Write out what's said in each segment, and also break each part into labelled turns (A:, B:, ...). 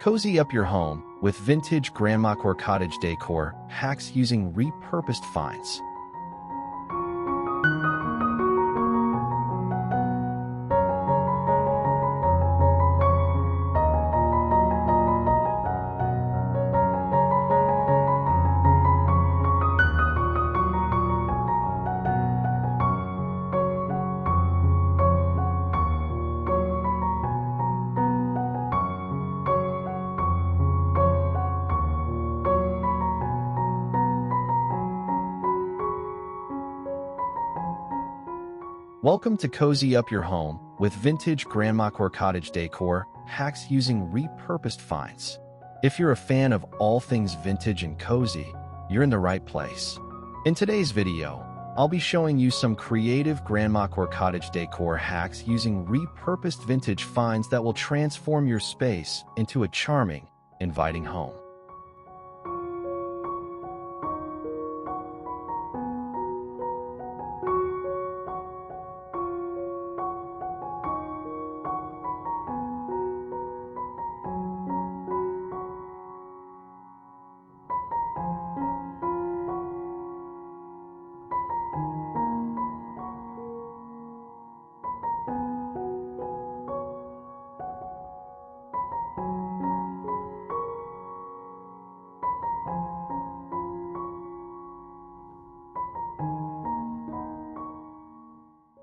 A: Cozy up your home with vintage Grandmacore Cottage Decor hacks using repurposed finds. Welcome to Cozy Up Your Home with vintage Grandmacore Cottage Decor hacks using repurposed finds. If you're a fan of all things vintage and cozy, you're in the right place. In today's video, I'll be showing you some creative Grandmacore Cottage Decor hacks using repurposed vintage finds that will transform your space into a charming, inviting home.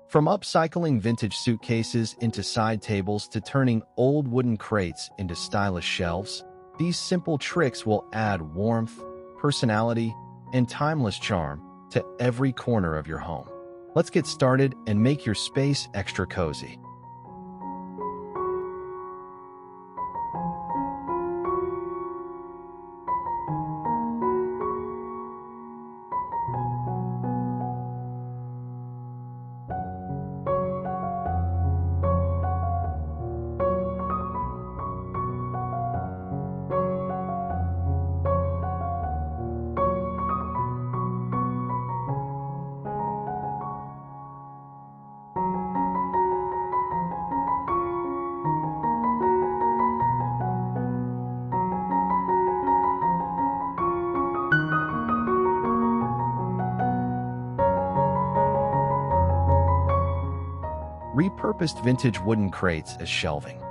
A: From upcycling vintage suitcases into side tables to turning old wooden crates into stylish shelves, these simple tricks will add warmth, personality, and timeless charm to every corner of your home. Let's get started and make your space extra cozy. Repurposed vintage wooden crates as shelving.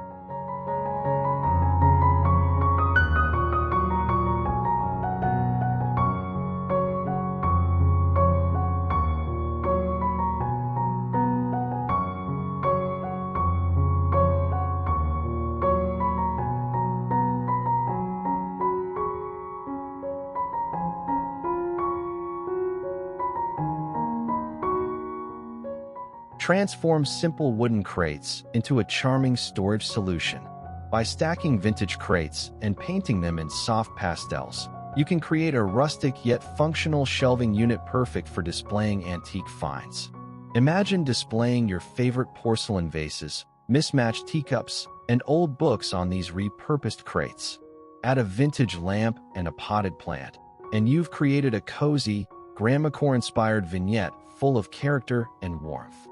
A: Transform simple wooden crates into a charming storage solution. By stacking vintage crates and painting them in soft pastels, you can create a rustic yet functional shelving unit perfect for displaying antique finds. Imagine displaying your favorite porcelain vases, mismatched teacups, and old books on these repurposed crates. Add a vintage lamp and a potted plant, and you've created a cozy, Grandmacore-inspired vignette full of character and warmth.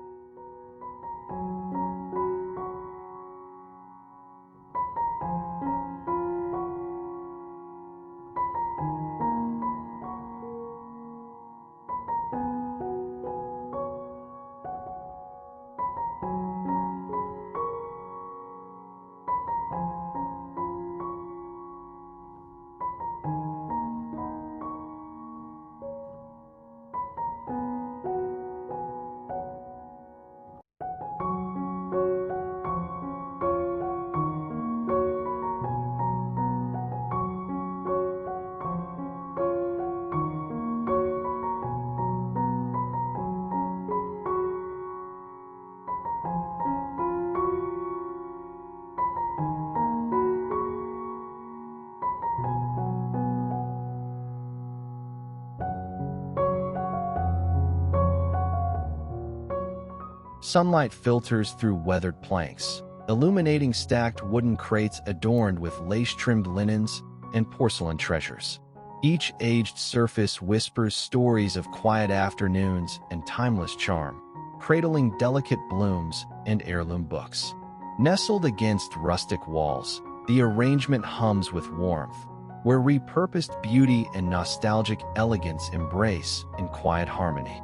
A: Sunlight filters through weathered planks, illuminating stacked wooden crates adorned with lace-trimmed linens and porcelain treasures. Each aged surface whispers stories of quiet afternoons and timeless charm, cradling delicate blooms and heirloom books. Nestled against rustic walls, the arrangement hums with warmth, where repurposed beauty and nostalgic elegance embrace in quiet harmony.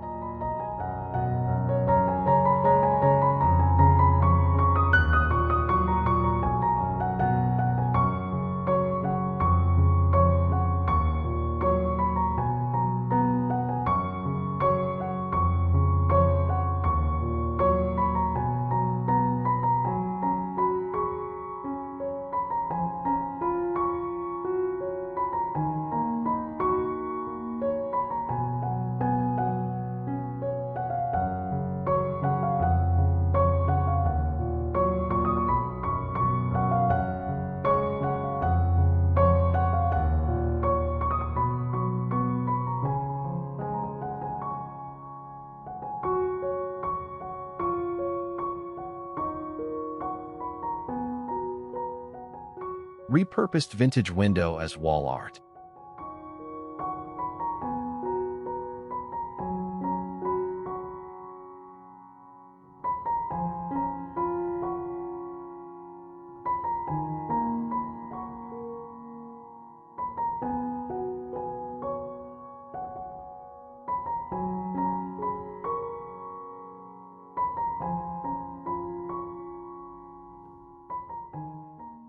A: Repurposed vintage window as wall art.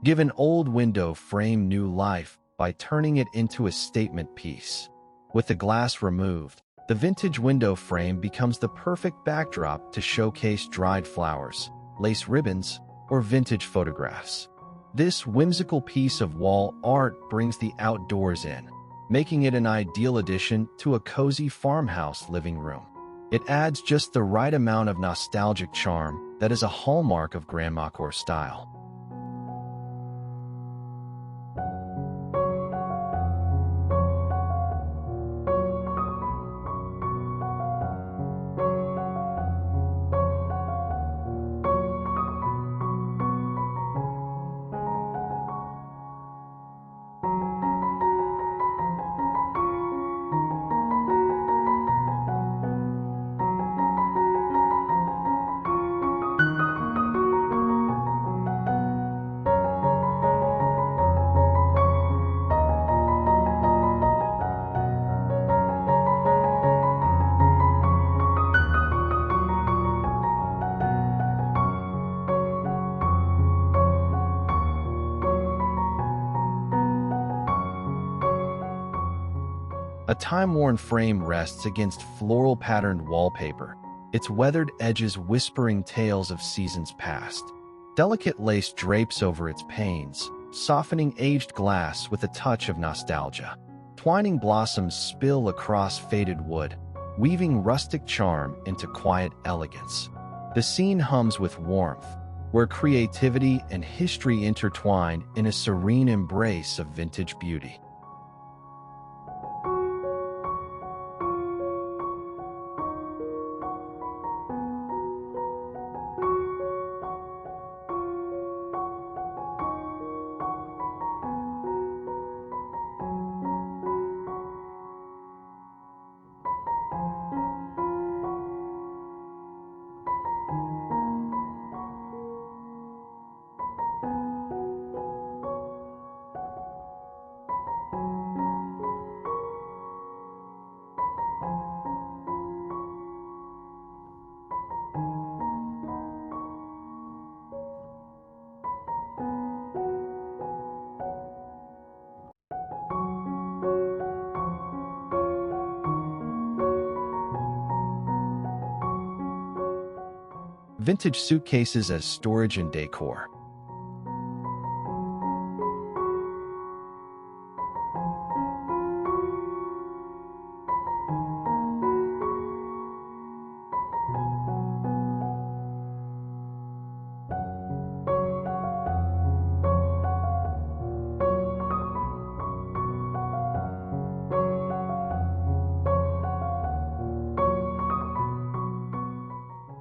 A: Give an old window frame new life by turning it into a statement piece. With the glass removed, the vintage window frame becomes the perfect backdrop to showcase dried flowers, lace ribbons, or vintage photographs. This whimsical piece of wall art brings the outdoors in, making it an ideal addition to a cozy farmhouse living room. It adds just the right amount of nostalgic charm that is a hallmark of Grandmacore style. A time-worn frame rests against floral-patterned wallpaper, its weathered edges whispering tales of seasons past. Delicate lace drapes over its panes, softening aged glass with a touch of nostalgia. Twining blossoms spill across faded wood, weaving rustic charm into quiet elegance. The scene hums with warmth, where creativity and history intertwine in a serene embrace of vintage beauty. Vintage suitcases as storage and decor.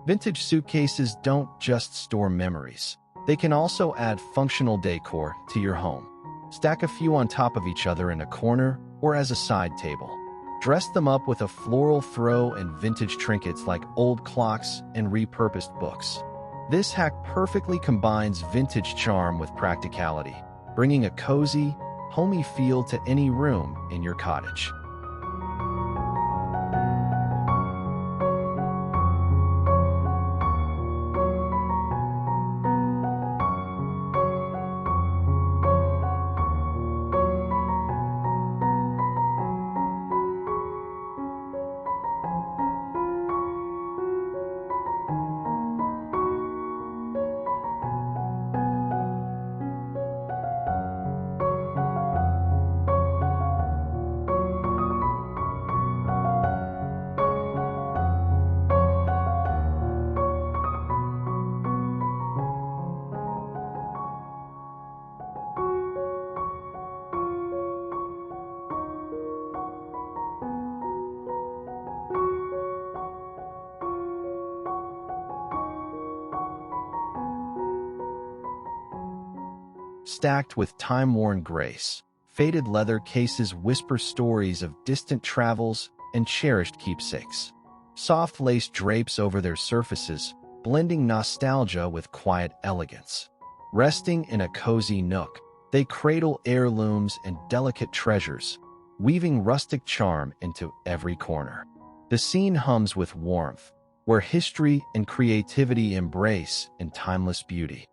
A: Vintage suitcases don't just store memories. They can also add functional decor to your home. Stack a few on top of each other in a corner or as a side table. Dress them up with a floral throw and vintage trinkets like old clocks and repurposed books. This hack perfectly combines vintage charm with practicality, bringing a cozy, homey feel to any room in your cottage. Stacked with time-worn grace, faded leather cases whisper stories of distant travels and cherished keepsakes. Soft lace drapes over their surfaces, blending nostalgia with quiet elegance. Resting in a cozy nook, they cradle heirlooms and delicate treasures, weaving rustic charm into every corner. The scene hums with warmth, where history and creativity embrace in timeless beauty.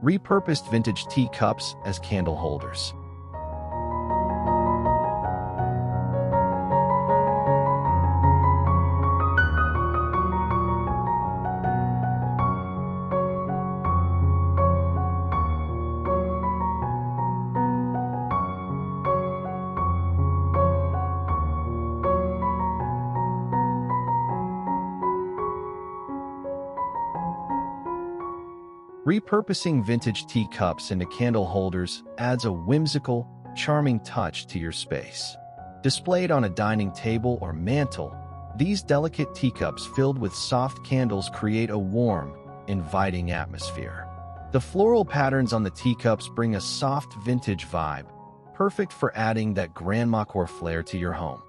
A: Repurposed vintage teacups as candle holders. Repurposing vintage teacups into candle holders adds a whimsical, charming touch to your space. Displayed on a dining table or mantel, these delicate teacups filled with soft candles create a warm, inviting atmosphere. The floral patterns on the teacups bring a soft vintage vibe, perfect for adding that Grandmacore flair to your home.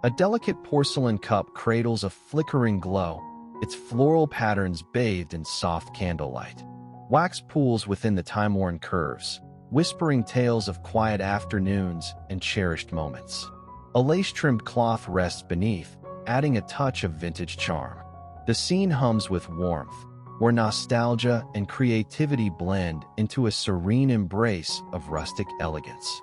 A: A delicate porcelain cup cradles a flickering glow, its floral patterns bathed in soft candlelight. Wax pools within the time-worn curves, whispering tales of quiet afternoons and cherished moments. A lace-trimmed cloth rests beneath, adding a touch of vintage charm. The scene hums with warmth, where nostalgia and creativity blend into a serene embrace of rustic elegance.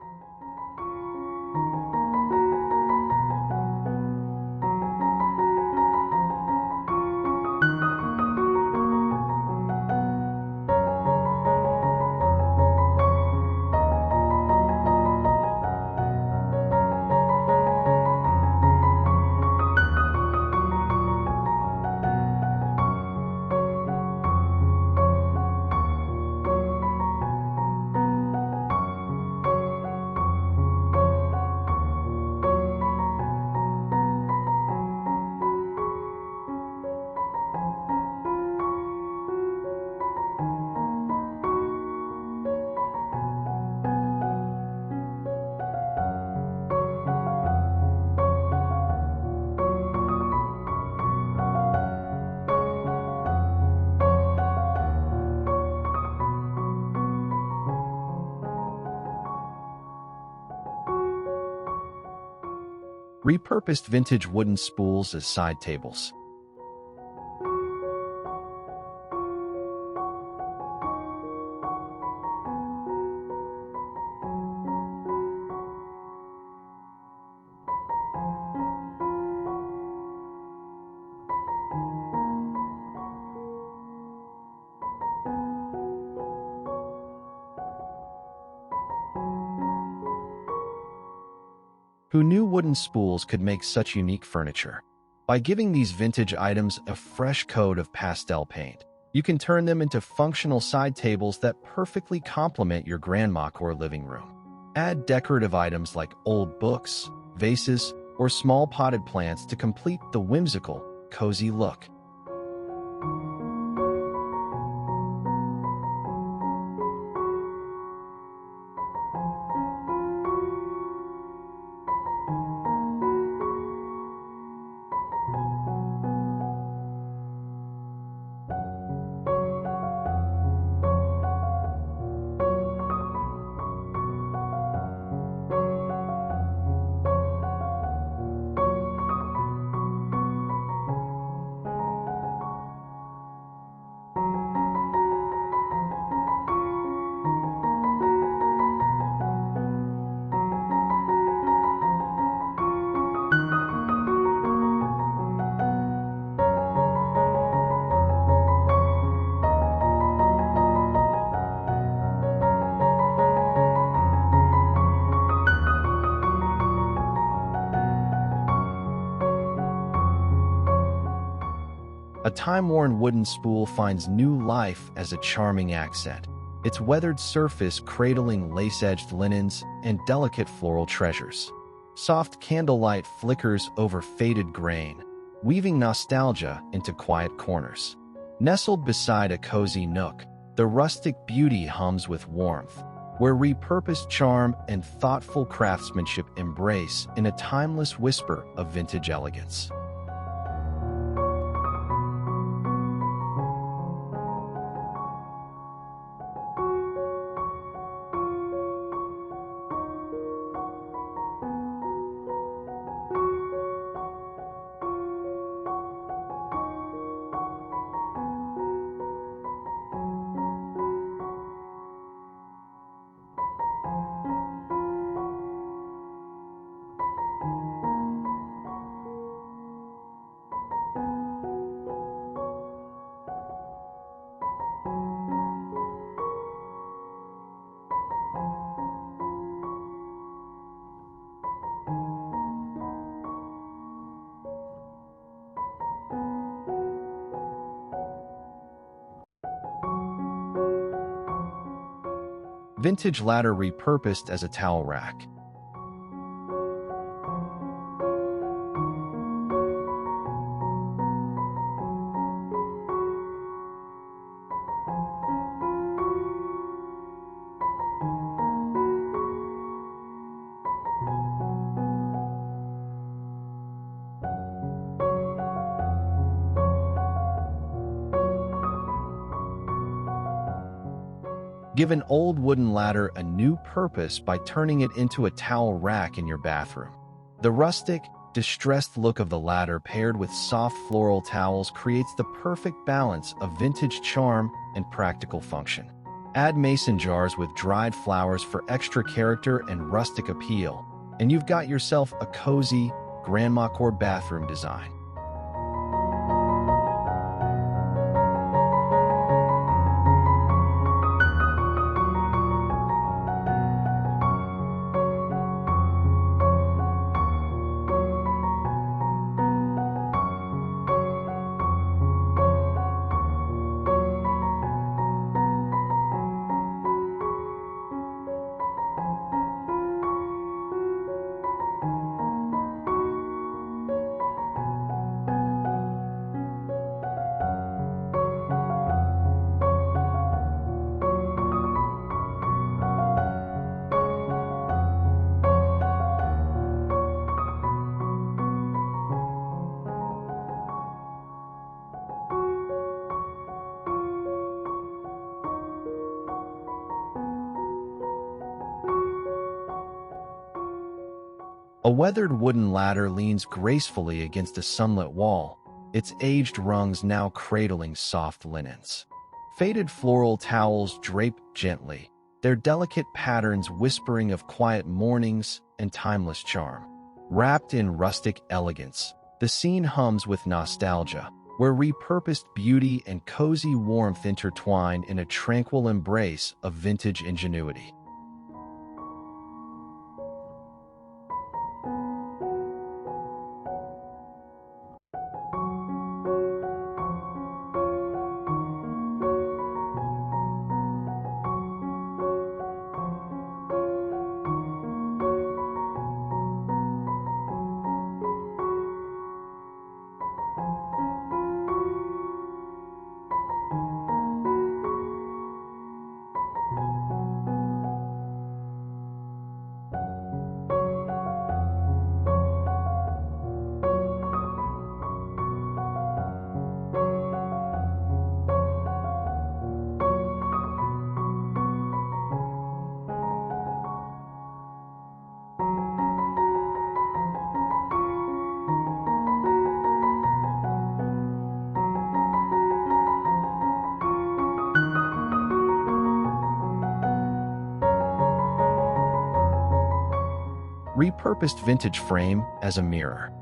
A: Repurposed vintage wooden spools as side tables. Who knew wooden spools could make such unique furniture? By giving these vintage items a fresh coat of pastel paint, you can turn them into functional side tables that perfectly complement your grandmacore living room. Add decorative items like old books, vases, or small potted plants to complete the whimsical, cozy look. A time-worn wooden spool finds new life as a charming accent, its weathered surface cradling lace-edged linens and delicate floral treasures. Soft candlelight flickers over faded grain, weaving nostalgia into quiet corners. Nestled beside a cozy nook, the rustic beauty hums with warmth, where repurposed charm and thoughtful craftsmanship embrace in a timeless whisper of vintage elegance. Vintage ladder repurposed as a towel rack. Give an old wooden ladder a new purpose by turning it into a towel rack in your bathroom. The rustic, distressed look of the ladder paired with soft floral towels creates the perfect balance of vintage charm and practical function. Add mason jars with dried flowers for extra character and rustic appeal, and you've got yourself a cozy, Grandmacore bathroom design. A weathered wooden ladder leans gracefully against a sunlit wall, its aged rungs now cradling soft linens. Faded floral towels drape gently, their delicate patterns whispering of quiet mornings and timeless charm. Wrapped in rustic elegance, the scene hums with nostalgia, where repurposed beauty and cozy warmth intertwine in a tranquil embrace of vintage ingenuity. Repurposed vintage frame as a mirror.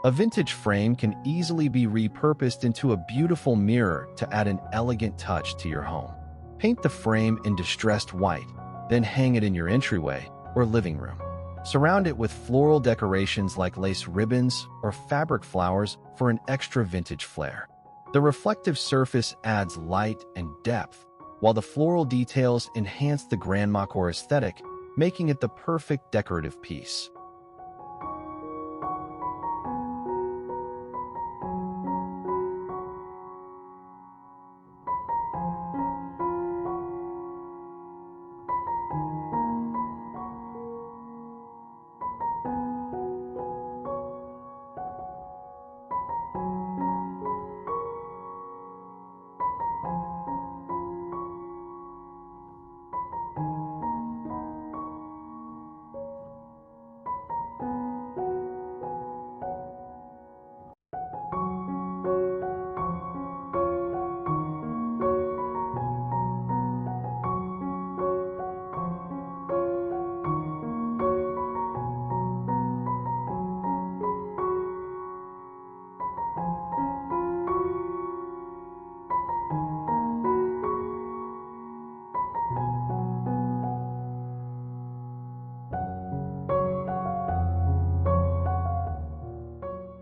A: A vintage frame can easily be repurposed into a beautiful mirror to add an elegant touch to your home. Paint the frame in distressed white, then hang it in your entryway or living room. Surround it with floral decorations like lace ribbons or fabric flowers for an extra vintage flair. The reflective surface adds light and depth, while the floral details enhance the Grandmacore aesthetic, making it the perfect decorative piece.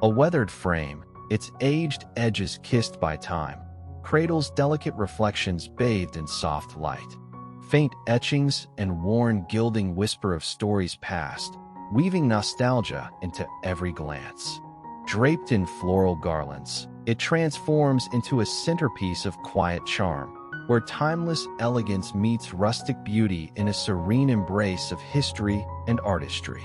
A: A weathered frame, its aged edges kissed by time, cradles delicate reflections bathed in soft light. Faint etchings and worn gilding whisper of stories past, weaving nostalgia into every glance. Draped in floral garlands, it transforms into a centerpiece of quiet charm, where timeless elegance meets rustic beauty in a serene embrace of history and artistry.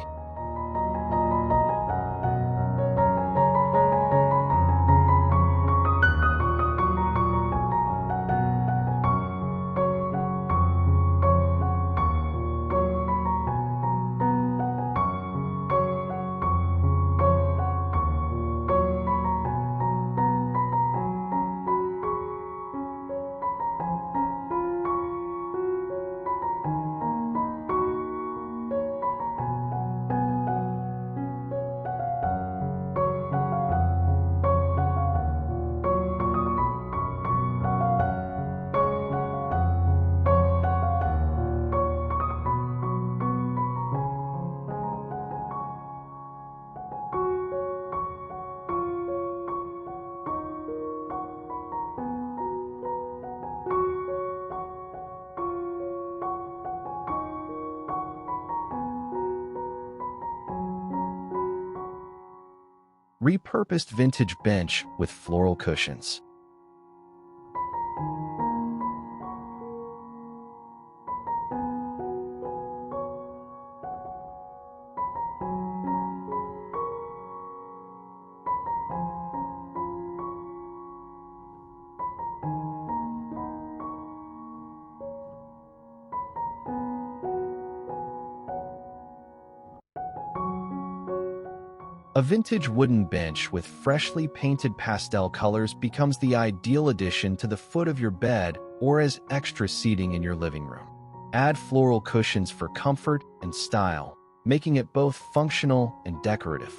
A: Repurposed vintage bench with floral cushions. A vintage wooden bench with freshly painted pastel colors becomes the ideal addition to the foot of your bed or as extra seating in your living room. Add floral cushions for comfort and style, making it both functional and decorative.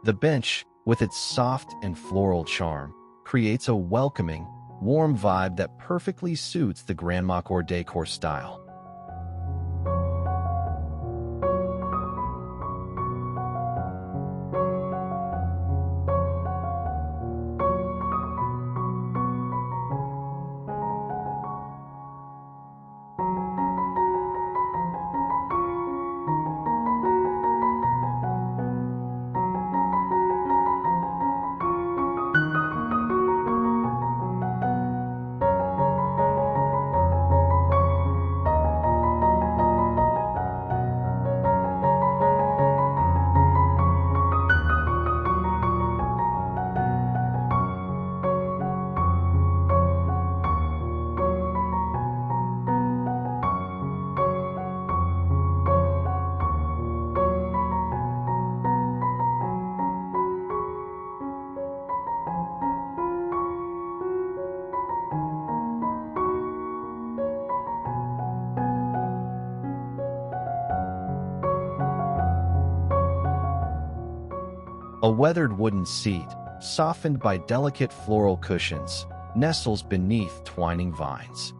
A: The bench, with its soft and floral charm, creates a welcoming, warm vibe that perfectly suits the Grandmacore decor style. A weathered wooden seat, softened by delicate floral cushions, nestles beneath twining vines.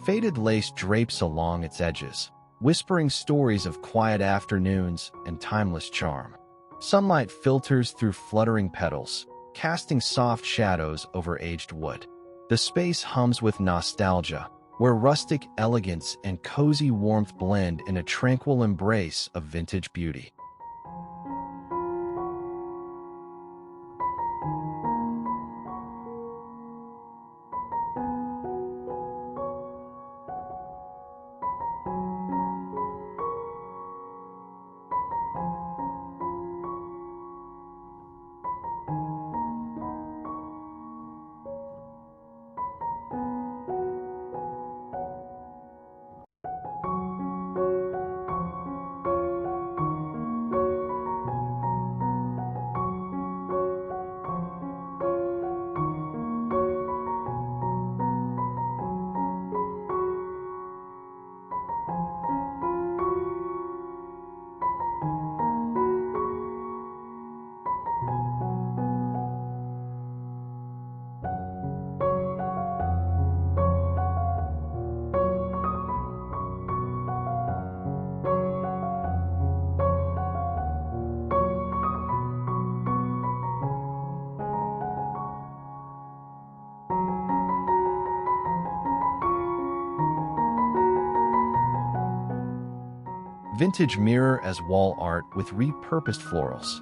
A: Faded lace drapes along its edges, whispering stories of quiet afternoons and timeless charm. Sunlight filters through fluttering petals, casting soft shadows over aged wood. The space hums with nostalgia, where rustic elegance and cozy warmth blend in a tranquil embrace of vintage beauty. Vintage mirror as wall art with repurposed florals.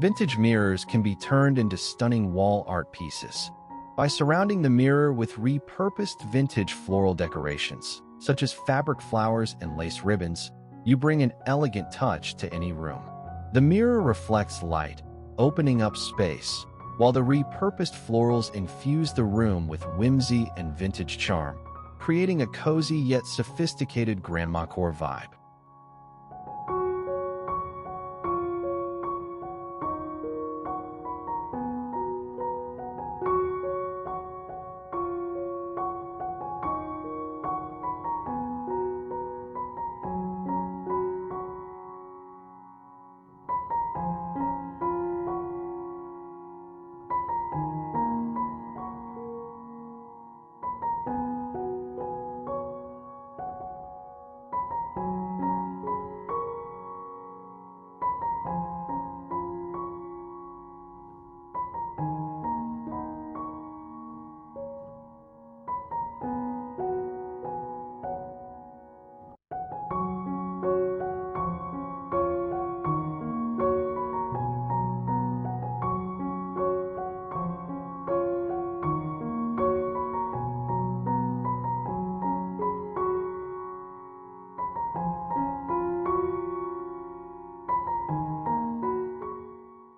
A: Vintage mirrors can be turned into stunning wall art pieces by surrounding the mirror with repurposed vintage floral decorations, such as fabric flowers and lace ribbons. You bring an elegant touch to any room. The mirror reflects light, opening up space, while the repurposed florals infuse the room with whimsy and vintage charm, creating a cozy yet sophisticated Grandmacore vibe.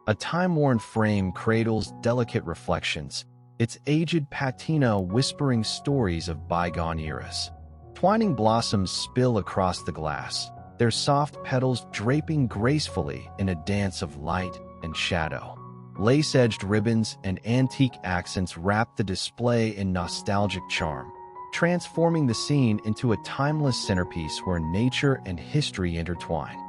A: A time-worn frame cradles delicate reflections, its aged patina whispering stories of bygone eras. Twining blossoms spill across the glass, their soft petals draping gracefully in a dance of light and shadow. Lace-edged ribbons and antique accents wrap the display in nostalgic charm, transforming the scene into a timeless centerpiece where nature and history intertwine.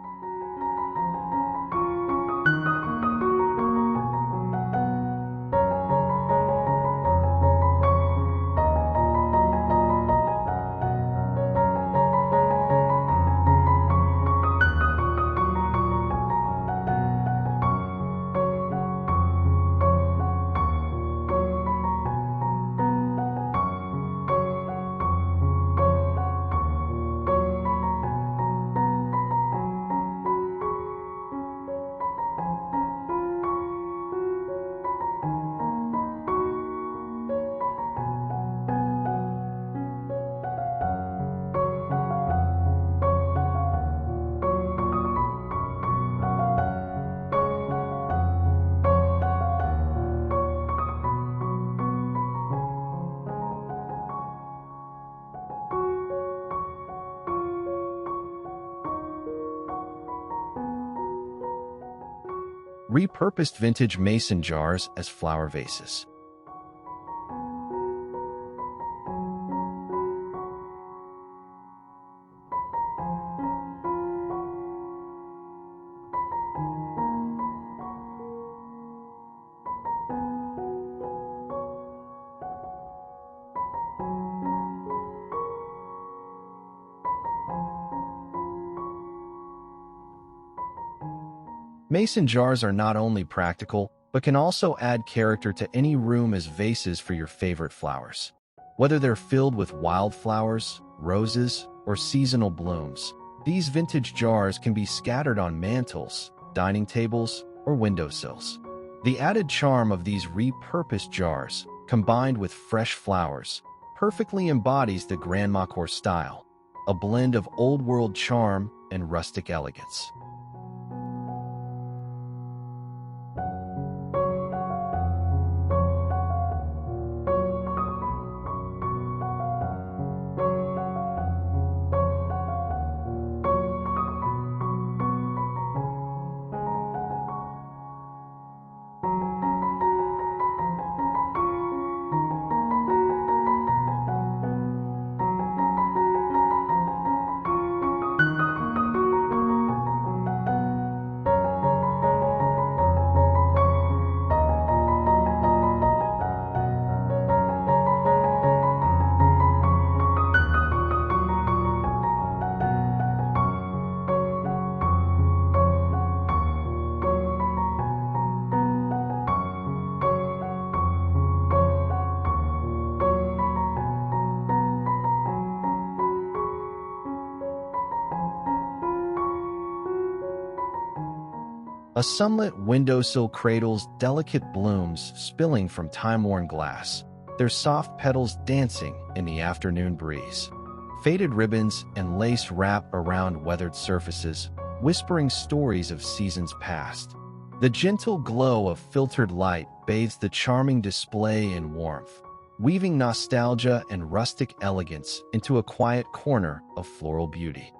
A: Repurposed vintage mason jars as flower vases. Mason jars are not only practical, but can also add character to any room as vases for your favorite flowers. Whether they're filled with wildflowers, roses, or seasonal blooms, these vintage jars can be scattered on mantels, dining tables, or windowsills. The added charm of these repurposed jars, combined with fresh flowers, perfectly embodies the Grandmacore style, a blend of old-world charm and rustic elegance. A sunlit windowsill cradles delicate blooms spilling from time-worn glass, their soft petals dancing in the afternoon breeze. Faded ribbons and lace wrap around weathered surfaces, whispering stories of seasons past. The gentle glow of filtered light bathes the charming display in warmth, weaving nostalgia and rustic elegance into a quiet corner of floral beauty.